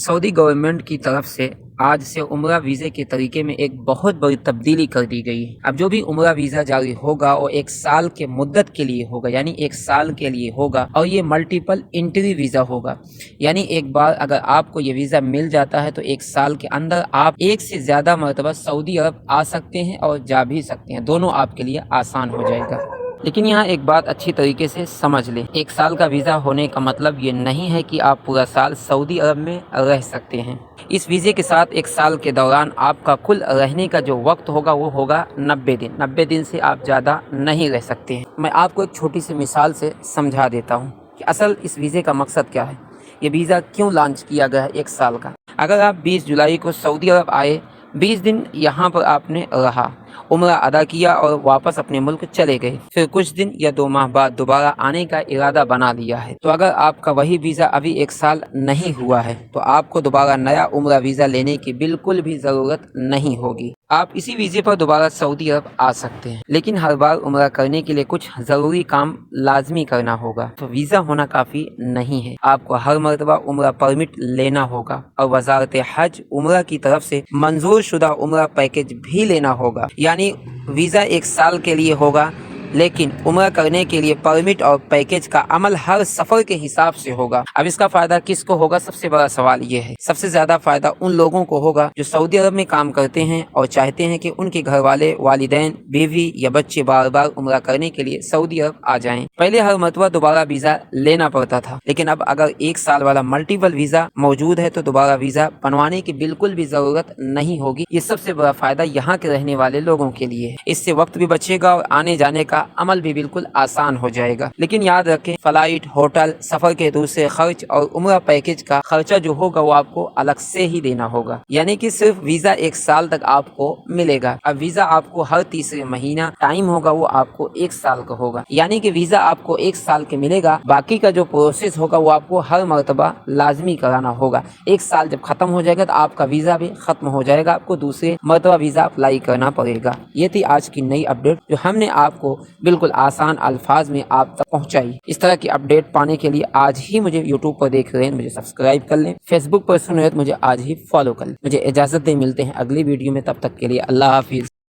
Saudi government की तरफ से आज से उम्रा वीज़े के तरीके में एक बहुत बड़ी तब्दीली कर दी गई है। अब जो भी उम्रा वीज़ा जारी होगा वो 1 साल के मुद्दत के लिए होगा, यानी 1 साल के लिए होगा और ये मल्टीपल एंट्री वीज़ा होगा। यानी एक बार अगर आपको ये वीज़ा मिल जाता है तो 1 साल के अंदर आप 1 से ज़्यादा मरतबा सऊदी अरब आ सकते हैं और जा भी सकते हैं। दोनों आपके लिए आसान हो जाएगा। लेकिन यहाँ एक बात अच्छी तरीके से समझ लें, 1 साल का वीज़ा होने का मतलब ये नहीं है कि आप पूरा साल सऊदी अरब में रह सकते हैं। इस वीज़े के साथ 1 साल के दौरान आपका कुल रहने का जो वक्त होगा वो होगा 90 दिन। 90 दिन से आप ज़्यादा नहीं रह सकते हैं। मैं आपको एक छोटी सी मिसाल से समझा देता हूँ कि असल इस वीज़े का मकसद क्या है, ये वीज़ा क्यों लॉन्च किया गया है 1 साल का। अगर आप 20 जुलाई को सऊदी अरब आए, 20 दिन यहाँ पर आपने रहा, उम्रा अदा किया और वापस अपने मुल्क चले गए, फिर कुछ दिन या 2 माह बाद दोबारा आने का इरादा बना लिया है, तो अगर आपका वही वीज़ा अभी 1 साल नहीं हुआ है तो आपको दोबारा नया उम्रा वीज़ा लेने की बिल्कुल भी ज़रूरत नहीं होगी। आप इसी वीज़े पर दोबारा सऊदी अरब आ सकते हैं, लेकिन हर बार उम्रा करने के लिए कुछ ज़रूरी काम लाजमी करना होगा। तो वीज़ा होना काफ़ी नहीं है, आपको हर मरतबा उम्रा परमिट लेना होगा और वजारत हज उम्रा की तरफ से मंजूर शुदा उम्रा पैकेज भी लेना होगा। यानी वीज़ा 1 साल के लिए होगा, लेकिन उम्रा करने के लिए परमिट और पैकेज का अमल हर सफ़र के हिसाब से होगा। अब इसका फ़ायदा किसको होगा? सबसे बड़ा सवाल ये है। सबसे ज़्यादा फ़ायदा उन लोगों को होगा जो सऊदी अरब में काम करते हैं और चाहते हैं कि उनके घर वाले, वालिदैन, बीवी या बच्चे बार बार उम्रा करने के लिए सऊदी अरब आ जाएं। पहले हर मरतबा दोबारा वीज़ा लेना पड़ता था, लेकिन अब अगर 1 साल वाला मल्टीपल वीज़ा मौजूद है तो दोबारा वीज़ा बनवाने की बिल्कुल भी ज़रूरत नहीं होगी। ये सबसे बड़ा फ़ायदा यहाँ के रहने वाले लोगों के लिए है। इससे वक्त भी बचेगा और आने जाने का अमल भी बिल्कुल आसान हो जाएगा। लेकिन याद रखें, फ्लाइट, होटल, सफर के दूसरे खर्च और उम्रा पैकेज का खर्चा जो होगा वो आपको अलग से ही देना होगा। यानी कि सिर्फ वीज़ा 1 साल तक आपको मिलेगा। अब वीज़ा आपको हर तीसरे महीना टाइम होगा वो आपको 1 साल का होगा। यानी कि वीज़ा आपको 1 साल के मिलेगा, बाकी का जो प्रोसेस होगा वो आपको हर मरतबा लाजमी कराना होगा। 1 साल जब खत्म हो जाएगा तो आपका वीज़ा भी खत्म हो जाएगा, आपको दूसरे मरतबा वीज़ा अप्लाई करना पड़ेगा। ये थी आज की नई अपडेट जो हमने आपको बिल्कुल आसान अल्फाज में आप तक पहुंचाई। इस तरह की अपडेट पाने के लिए आज ही मुझे यूट्यूब पर देख रहे हैं मुझे सब्सक्राइब कर लें, फेसबुक पर सुन रहे हैं तो मुझे आज ही फॉलो कर लें। मुझे इजाज़त दें, मिलते हैं अगली वीडियो में, तब तक के लिए अल्लाह हाफिज़।